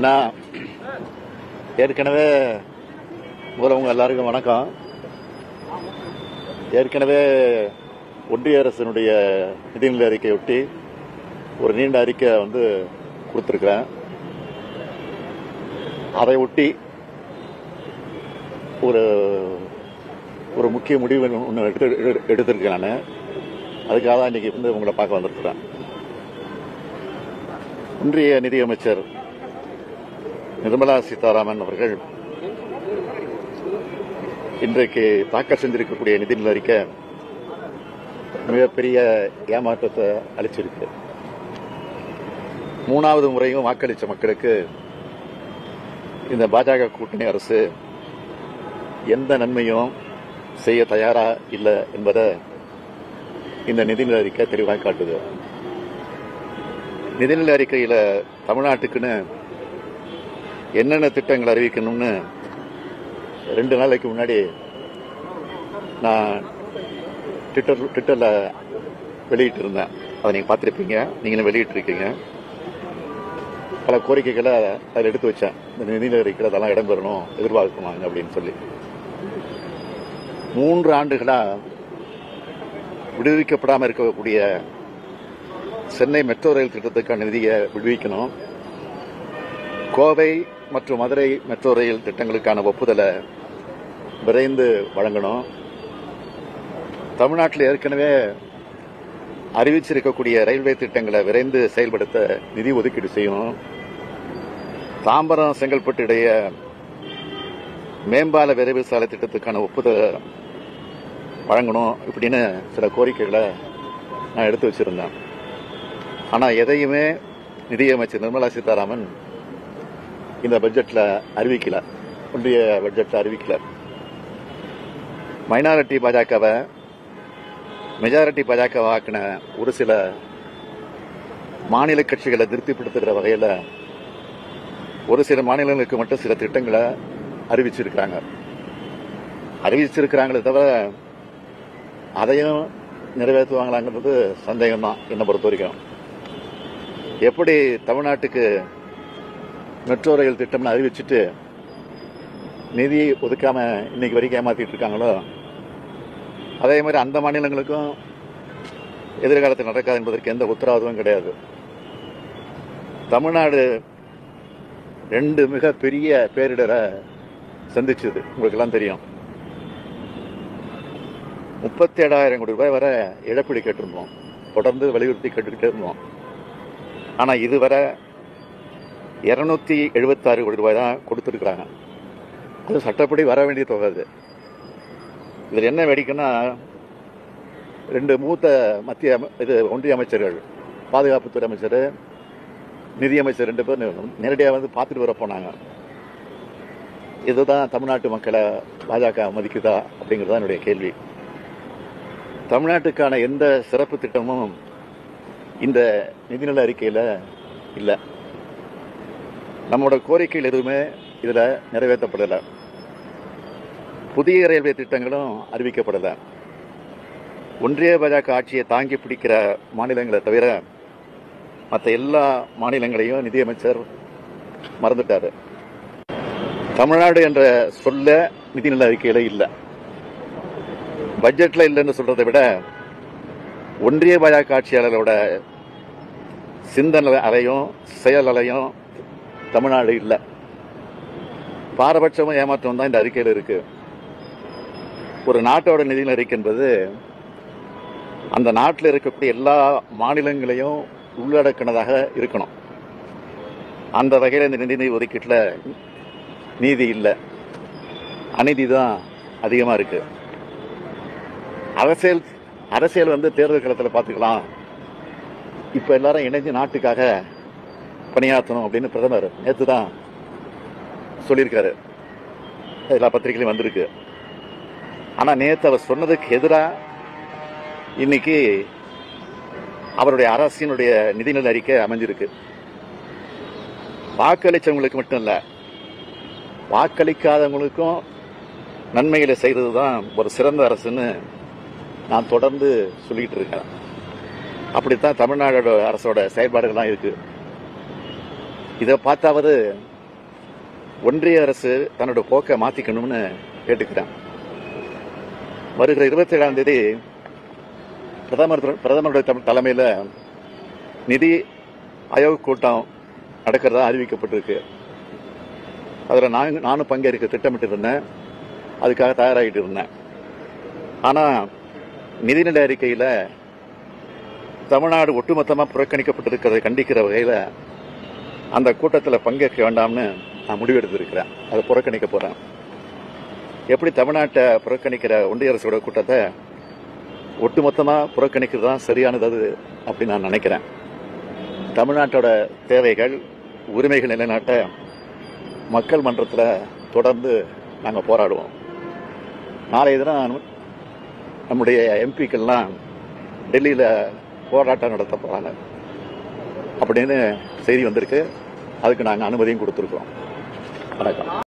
அண்ணா, ஏற்கனவே உங்க எல்லாருக்கும் வணக்கம். ஏற்கனவே ஒன்றிய அரசினுடைய நிதிநிலை அறிக்கையொட்டி ஒரு நீண்ட அறிக்கை கொடுத்திருக்கிறேன். அதை ஒட்டி ஒரு ஒரு முக்கிய முடிவு ஒன்று எடுத்திருக்கேன். நான் அதுக்காக தான் இன்னைக்கு உங்களை பார்க்க வந்திருக்கிறேன். ஒன்றிய நிதியமைச்சர் நிர்மலா சீதாராமன் அவர்கள் இன்றைக்கு தாக்கல் செஞ்சிருக்கக்கூடிய நிதிநிலை அறிக்கை மிகப்பெரிய ஏமாற்றத்தை அளிச்சிருக்கு. 3வது முறையும் வாக்களித்த மக்களுக்கு இந்த பாஜக கூட்டணி அரசு எந்த நன்மையும் செய்ய தயாரா இல்லை என்பதை இந்த நிதிநிலை அறிக்கை தெளிவாக காட்டுது. நிதிநிலை அறிக்கையில் தமிழ்நாட்டுக்குன்னு என்னென்ன திட்டங்கள் அறிவிக்கணும்னு 2 நாளைக்கு முன்னாடி நான் ட்விட்டரில் வெளியிட்டு இருந்தேன். அதை நீங்கள் பார்த்துருப்பீங்க, நீங்களும் வெளியிட்டிருக்கீங்க. பல கோரிக்கைகளை அதில் எடுத்து வச்சேன். இந்த நிதிநிலை அறிக்கையில் அதெல்லாம் இடம்பெறணும், எதிர்பார்க்கணும் அப்படின்னு சொல்லி. 3 ஆண்டுகளாக விடுவிக்கப்படாமல் இருக்கக்கூடிய சென்னை மெட்ரோ ரயில் திட்டத்துக்கான நிதியை விடுவிக்கணும், கோவை மற்றும் மதுரை மெட்ரோ ரயில் திட்டங்களுக்கான ஒப்புதலை விரைந்து வழங்கணும், தமிழ்நாட்டில் ஏற்கனவே அறிவிச்சிருக்கக்கூடிய ரயில்வே திட்டங்களை விரைந்து செயல்படுத்த நிதி ஒதுக்கீடு செய்யணும், தாம்பரம் செங்கல்பட்டு இடையே மேம்பால விரைவு சாலை திட்டத்துக்கான ஒப்புதலை வழங்கணும். இப்படின்னு சில கோரிக்கைகளை நான் எடுத்து வச்சிருந்தேன். ஆனால் எதையுமே நிதியமைச்சர் நிர்மலா சீதாராமன் இந்த பட்ஜெட்ல அறிவிக்கல, ஒன்றிய பட்ஜெட்ல அறிவிக்கல. மைனாரிட்டி பாஜகவை மெஜாரிட்டி பாஜக ஆக்கின ஒரு சில மாநில கட்சிகளை திருப்திப்படுத்துகிற வகையில் ஒரு சில மாநிலங்களுக்கு மட்டும் சில திட்டங்களை அறிவிச்சிருக்கிறாங்களே தவிர அதையும் நிறைவேற்றுவாங்களாங்கிறது சந்தேகம்தான் என்னை பொறுத்த வரைக்கும். எப்படி தமிழ்நாட்டுக்கு மெட்ரோ ரயில் திட்டம்னு அறிவிச்சுட்டு நிதி ஒதுக்காம இன்னைக்கு வரைக்கும் ஏமாத்திட்டு இருக்காங்களோ, அதே மாதிரி அந்த மாநிலங்களுக்கும் எதிர்காலத்தில் நடக்காது என்பதற்கு எந்த உத்தரவாதமும் கிடையாது. தமிழ்நாடு 2 மிகப்பெரிய பேரிடரை சந்திச்சது, உங்களுக்கு எல்லாம் தெரியும். 37,000 கோடி ரூபாய் வரை இழப்பீடு கேட்டிருந்தோம், தொடர்ந்து வலியுறுத்தி கேட்டுக்கிட்டே இருந்தோம். ஆனால் இதுவரை 276 கோடி ரூபாய் தான் கொடுத்துருக்குறாங்க. அது சட்டப்படி வர வேண்டிய தொகை. அது இதில் என்ன வேடிக்கைன்னா, 2 மூத்த மத்திய ஒன்றிய அமைச்சர்கள், பாதுகாப்புத்துறை அமைச்சர், நிதியமைச்சர் 2 பேர் நேரடியாக பார்த்துட்டு வர போனாங்க. இதுதான் தமிழ்நாட்டு மக்களை பாஜக மதிக்குதா அப்படிங்கிறதா என்னுடைய கேள்வி. தமிழ்நாட்டுக்கான எந்த சிறப்பு திட்டமும் இந்த நிதிநிலை அறிக்கையில் இல்லை. நம்மளோட கோரிக்கைகள் எதுவுமே இதில் நிறைவேற்றப்படலை. புதிய ரயில்வே திட்டங்களும் அறிவிக்கப்படலை. ஒன்றிய பாஜக ஆட்சியை தாங்கி பிடிக்கிற மாநிலங்களை தவிர மற்ற எல்லா மாநிலங்களையும் நிதியமைச்சர் மறந்துட்டார். தமிழ்நாடு என்ற சொல்ல நிதிநிலை அறிக்கையில் இல்லை. பட்ஜெட்டில் இல்லைன்னு சொல்றதை விட ஒன்றிய பாஜக ஆட்சியாளர்களோட சிந்தனை அலையும் செயல் அலையும் தமிழ்நாடு இல்லை. பாரபட்சமும் ஏமாற்றம் தான் இந்த அறிக்கையில் இருக்கு. ஒரு நாட்டோட நிதிநிலை அறிக்கை என்பது அந்த நாட்டில் இருக்கக்கூடிய எல்லா மாநிலங்களையும் உள்ளடக்கினதாக இருக்கணும். அந்த வகையில் இந்த நிதி ஒதுக்கீட்டில் நீதி இல்லை, அநீதி தான் அதிகமாக இருக்கு. அரசியல் தேர்தல் களத்தில் பார்த்துக்கலாம், இப்போ எல்லாரும் இணைஞ்சு நாட்டுக்காக பணியாற்றணும் அப்படின்னு பிரதமர் நேற்று தான் சொல்லியிருக்காரு. எல்லா பத்திரிகையிலும் வந்திருக்கு. ஆனால் நேற்று அவர் சொன்னதுக்கு எதிராக இன்னைக்கு அவருடைய அரசினுடைய நிதிநிலை அறிக்கை அமைஞ்சிருக்கு. வாக்களிச்சவங்களுக்கு மட்டும் இல்லை, வாக்களிக்காதவங்களுக்கும் நன்மைகளை செய்தது தான் ஒரு சிறந்த அரசுன்னு நான் தொடர்ந்து சொல்லிட்டு இருக்கேன். அப்படித்தான் தமிழ்நாடு அரசோட செயல்பாடுகள்லாம் இருக்கு. இதை பார்த்தாவது ஒன்றிய அரசு தன்னோட போக்கை மாத்திக்கணும்னு கேட்டுக்கிறேன். வருகிற 27ஆம் தேதி பிரதமருடைய தலைமையில் நிதி ஆயோக் கூட்டம் நடக்கிறதா அறிவிக்கப்பட்டிருக்கு. அதில் நானும் பங்கேற்க திட்டமிட்டு இருந்தேன், அதுக்காக தயாராகிட்டு இருந்தேன். ஆனால் நிதிநிலை அறிக்கையில் தமிழ்நாடு ஒட்டுமொத்தமாக புறக்கணிக்கப்பட்டிருக்கிறதை கண்டிக்கிற வகையில் அந்த கூட்டத்தில் பங்கேற்க வேண்டாம்னு நான் முடிவெடுத்திருக்கிறேன். அதை புறக்கணிக்க போகிறேன். எப்படி தமிழ்நாட்டை புறக்கணிக்கிற ஒன்றிய அரசோட கூட்டத்தை ஒட்டுமொத்தமாக புறக்கணிக்கிறது தான் சரியானது அது அப்படின்னு நான் நினைக்கிறேன். தமிழ்நாட்டோட தேவைகள் உரிமைகள் நிலைநாட்ட மக்கள் மன்றத்தில் தொடர்ந்து நாங்கள் போராடுவோம். நாளைய தினம் நம்முடைய எம்பிக்கள்லாம் டெல்லியில் போராட்டம் நடத்த போகிறாங்க அப்படின்னு செய்தி வந்திருக்கு. அதுக்கு நாங்கள் அனுமதியும் கொடுத்துருக்கோம். வணக்கம்.